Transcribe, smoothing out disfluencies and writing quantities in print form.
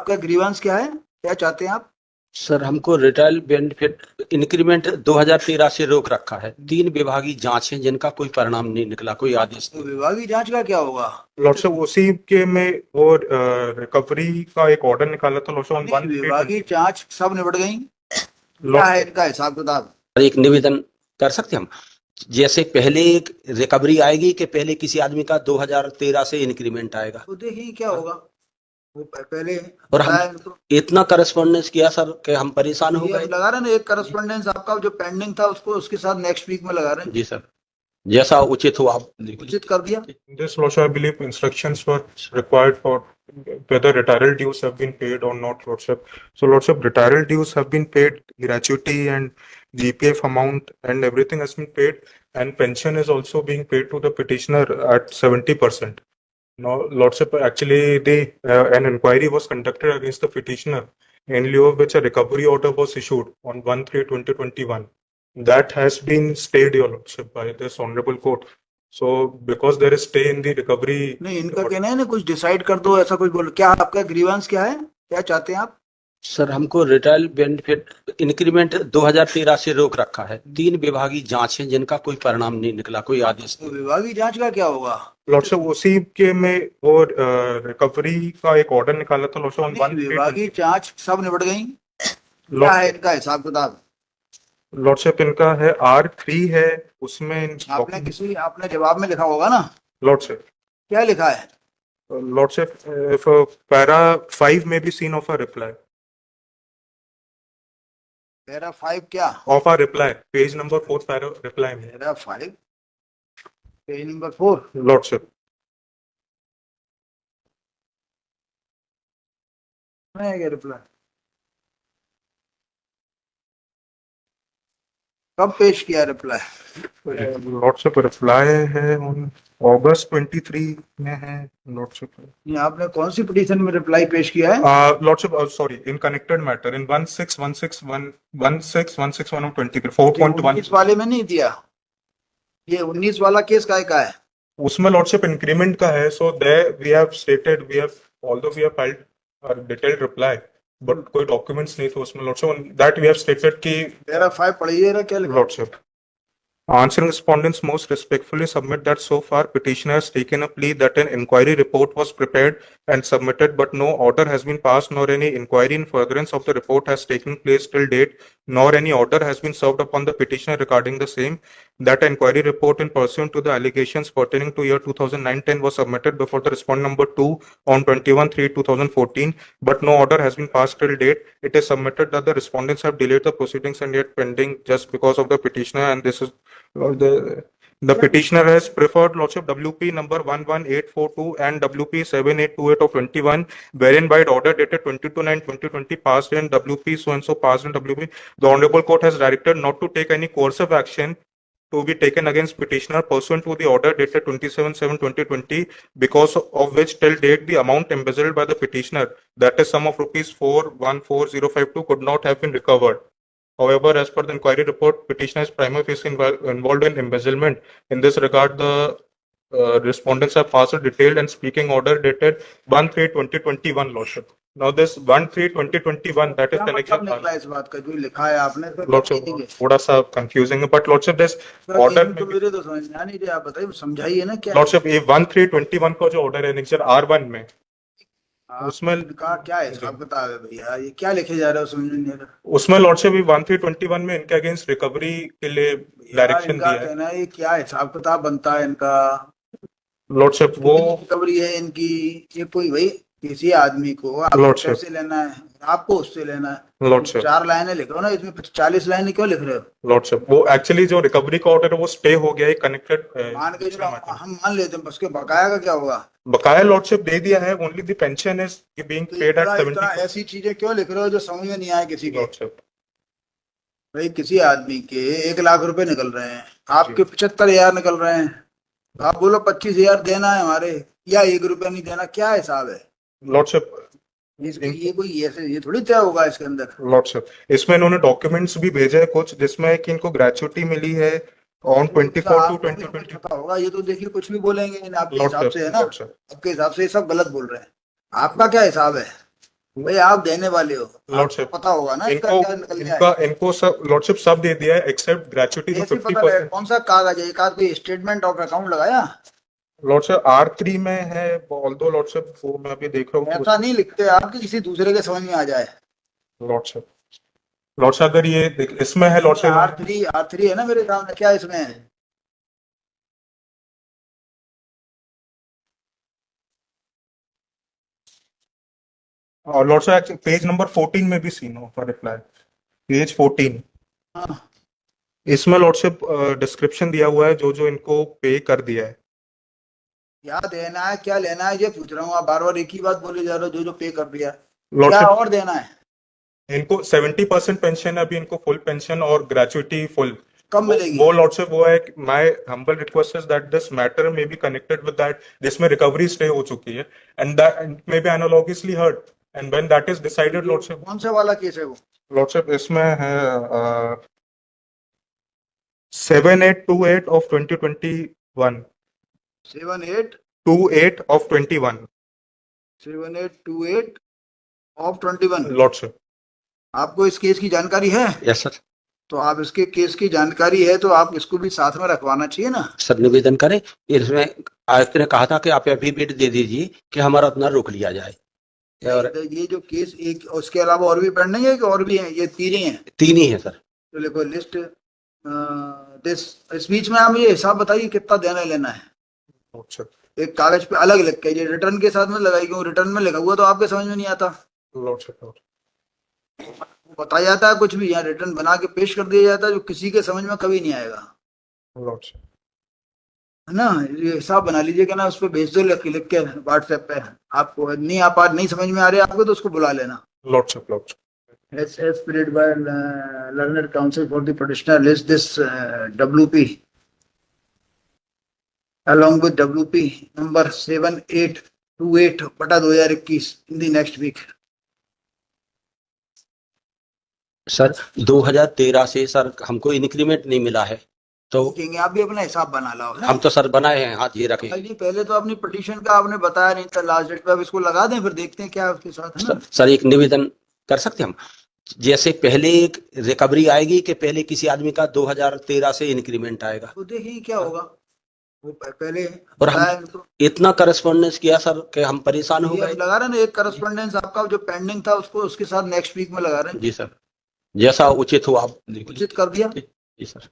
आपका ग्रीवांस क्या है? क्या चाहते हैं आप? सर हमको रिटायल बेनिफिट इंक्रीमेंट 2013 से रोक रखा है। 3 विभागीय जांच है जिनका कोई परिणाम नहीं निकला, कोई आदेश तो नहीं। विभागीय जांच का क्या होगा? लॉर्डशिप उसी के में वो रिकवरी का एक ऑर्डर निकाला था लॉर्डशिप नहीं, विभागीय जांच सब निबट गई। क्या है लॉर्डशिप इनका हिसाब किताब? और एक निवेदन कर सकते हैं हम, जैसे पहले एक रिकवरी आएगी कि पहले किसी आदमी का 2013 से इंक्रीमेंट आएगा, तो देखिए क्या होगा। वो पहले और हम बताया इनको। इतना करस्पॉन्डेंस किया सर कि हम परेशान हो ये गए। अब लगा रहे हैं ना, एक करस्पॉन्डेंस आपका जो पेंडिंग था उसको उसके साथ नेक्स्ट वीक में लगा रहे हैं। जी सर, जैसा उचित हो आप देख लीजिए। उचित कर दिया। this lordship, I believe instructions were required for whether retirement dues have been paid or not, lordship. So lordship, retirement dues have been paid, gratuity and GPF amount and everything has been paid, and pension is also being paid to the petitioner at 70%. Now, lordship, actually an inquiry was conducted against the petitioner, in lieu of which a recovery order was issued on 1/3/2021. That has been stayed, your lordship, by this honorable court. So because there is stay in the recovery, नहीं, इनका कहना है ना कुछ decide कर दो, ऐसा कुछ बोलो। क्या आपका ग्रीवांस क्या है? क्या चाहते हैं आप? सर हमको रिटायल बेनिफिट इंक्रीमेंट 2013 से रोक रखा है। 3 विभागीय जांच है जिनका कोई परिणाम नहीं निकला, कोई आदेश तो नहीं। विभागीय जांच का क्या होगा? लॉर्डशिप उसी के में वो रिकवरी का एक ऑर्डर निकाला था लॉर्डशिप on नहीं, विभागीय जांच सब निबट गई। क्या लॉर्डशिप है इनका हिसाब किताब? लॉर्डशिप इनका है R3 है, उसमें आपने जवाब में लिखा होगा ना? लॉर्डशिप क्या लिखा है? Lordship if para 5 may be seen of a reply para 5 क्या? of a reply page number 4 para reply में पैरा 5 पेज नंबर 4। लॉर्डशिप है क्या रिप्लाई? कब पेश किया रिप्लाई? लॉर्डशिप रिप्लाई है on August 23 में है लॉर्डशिप। ये आपने कौन सी पिटीशन में रिप्लाई पेश किया है? Lordship sorry, in connected matter in 16161161 of 23 4.1 19 वाले में नहीं दिया। ये 19 वाला केस का है? उसमें लॉर्डशिप इंक्रीमेंट का है। So there we have stated, we have although we have filed a detailed reply, but कोई डॉक्यूमेंट्स नहीं थे उसमें lordship. That we have stated कि पैरा 5 पढ़िए क्या लिखा? Lordship answering respondents most respectfully submit that so far petitioner has taken a plea that an inquiry report was prepared and submitted, but no order has been passed nor any inquiry in furtherance of the report has taken place till date, nor any order has been served upon the petitioner regarding the same. That inquiry report in pursuant to the allegations pertaining to year 2009-10 was submitted before the respondent number 2 on 21/3/2014, but no order has been passed till date. It is submitted that the respondents have delayed the proceedings and yet pending just because of the petitioner, and this is the petitioner has preferred lordship WP number 11842 and WP 7828 of 21, wherein by order dated 22/9/2020 passed in WP so and so passed in WP, the honorable court has directed not to take any coercive action to be taken against petitioner pursuant to the order dated 27/7/2020, because of which till date the amount embezzled by the petitioner, that is sum of rupees 414052, could not have been recovered. However, as per the inquiry report, petitioner is prima facie involved in embezzlement. In this regard, the respondents have passed a detailed and speaking order dated 1/3/2021, lordship. Now, this 1/3/2021, that is क्या connection. मतलब निकला इस बात का जो लिखा है आपने? तो लॉर्डशिप थोड़ा सा कंफ्यूजिंग है, बट लॉर्डशिप दिस ऑर्डर तो मेरे तो समझ में नहीं रहा। आप बताइए, समझाइए ना क्या लॉर्डशिप ये 1/3/21 का जो ऑर्डर है नेक्स्ट R1 में, उसमें का क्या है हिसाब किताब है भैया? ये क्या लिखे जा रहा है समझ में नहीं आ रहा। उसमें लॉर्डशिप 1/3/21 में इनके अगेंस्ट रिकवरी के लिए डायरेक्शन दिया है। कहना है ये क्या हिसाब किताब बनता है इनका? लॉर्डशिप वो रिकवरी है इनकी। ये कोई भाई किसी आदमी को आपको लॉर्डशिप पैसे लेना है, आपको उससे लेना है। लॉर्डशिप 4 लाइनें लिखो ना, इसमें 40 लाइनें क्यों लिख रहे हो? लॉर्डशिप वो एक्चुअली जो रिकवरी का ऑर्डर है वो स्टे हो गया है, कनेक्टेड मान के चलो, हम मान लेते हैं, उसके बकाया का क्या होगा? बकाया लॉर्डशिप दे दिया है, only the pension is being paid at 70। ऐसी चीजें क्यों लिख रहे हो जो समझ में नहीं आए किसी को? लॉर्डशिप भाई किसी आदमी के 1 लाख रुपए निकल रहे हैं, आपके 75,000 निकल रहे हैं, आप बोलो 25,000 देना है हमारे, या 1 रुपया नहीं देना, क्या हिसाब है? लॉर्डशिप ये कोई ऐसे ये थोड़ी तय होगा इसके अंदर। लॉर्डशिप इसमें इन्होंने डॉक्यूमेंट्स भी भेजे हैं कुछ, जिसमें कि इनको ग्रेचुइटी मिली है ऑन 24/2/2020। पता होगा, ये तो देखिए कुछ भी बोलेंगे आपके हिसाब से, है ना? आपके हिसाब से ये सब गलत बोल रहे हैं। आपका क्या हिसाब है? भाई आप देने वाले हो, लॉर्डशिप पता होगा ना इसका इनको क्या निकल गया है। इनको सब लॉर्डशिप सब दे दिया है एक्सेप्ट ग्रेचुइटी जो ऐसे पता 50%। लगे कौन सा कागज है, एक आध कोई स्टेटमेंट ऑफ अकाउंट लगाया? लॉर्डशिप R3 में है, ऑल्दो लॉर्डशिप वो मैं अभी देख रहा हूँ ऐसा नहीं लिखते आप कि किसी दूसरे के समझ में आ जाए। लॉर्डशिप लॉर्डशिप अगर ये इसमें है लॉर्डशिप R3 है ना मेरे सामने, क्या इसमें है? और लॉर्डशिप पेज नंबर 14 में भी सीन हो का रिप्लाई, पेज 14 हाँ, इसमें लॉर्डशिप डिस्क्रिप्शन दिया हुआ है जो जो इनको पे कर दिया है। क्या देना है क्या लेना है ये पूछ रहा हूँ, आप बार बार एक ही बात बोले जा रहे हो, जो जो पे कर दिया क्या लॉर्डशिप और देना है? इनको 70% पेंशन है अभी, इनको फुल पेंशन और ग्रेचुइटी फुल कब मिलेगी? वो लॉर्डशिप वो है। My humble request is that this matter may be connected with that जिसमें रिकवरी स्टे हो चुकी है and that may be analogously hurt and when that is decided lordship. कौन सा वाला केस है वो? लॉर्डशिप इसमें है 7828 of 2021 28 of 21 7828 ऑफ 21। लॉर्डशिप। आपको इस केस की जानकारी है? Yes sir. तो आप इसके केस की जानकारी है तो आप इसको भी साथ में रखवाना चाहिए ना। सर निवेदन करें, इसमें आपने कहा था कि आप एफिडेविट दे दीजिए कि हमारा उतना रोक लिया जाए। और ये जो केस एक, उसके अलावा और भी पेंडिंग है कि और भी हैं? ये तीन ही हैं? तीन ही है सर। तो देखो लिस्ट इस बीच में आप ये हिसाब बताइए कितना देना लेना है। लॉर्डशिप एक कागज पे अलग लिख के, ये रिटर्न के साथ में लगाई, क्यों रिटर्न में लिखा हुआ तो आपके समझ में नहीं आता। लॉर्डशिप बताया जाता है कुछ भी, यहाँ रिटर्न बना के पेश कर दिया जाता है जो किसी के समझ में कभी नहीं आएगा, लॉर्डशिप है ना। ये हिसाब बना लीजिए कि ना, उस पर भेज दो लिख के व्हाट्सएप पे। आपको नहीं, आप आज नहीं समझ में आ रहे आपको तो उसको बुला लेना। Lordship lordship as spread by learned counsel for the petitioner list this WP along with WP number 7828/2021 in the next week। Sir 2013 से सर हमको इंक्रीमेंट नहीं मिला है, तो कहेंगे आप भी अपना हिसाब बना लाओ है? हम तो सर बनाए हैं, हाथ ये रखे। जी पहले तो अपनी पिटीशन का आपने बताया नहीं था, लास्ट डेट पे अब इसको लगा दें फिर देखते हैं क्या है उसके साथ, है ना। सर एक निवेदन कर सकते हैं हम, जैसे पहले एक रिकवरी आएगी कि पहले किसी आदमी का 2013 से इंक्रीमेंट आएगा, तो देखिए क्या होगा वो पहले। और हम इनको इतना करस्पॉन्डेंस किया सर कि हम परेशान हो ये गए। अब लगा रहे हैं ना, एक करस्पॉन्डेंस आपका जो पेंडिंग था उसको उसके साथ नेक्स्ट वीक में लगा रहे हैं। जी सर, जैसा उचित हो आप देख लीजिए। उचित कर दिया। जी सर।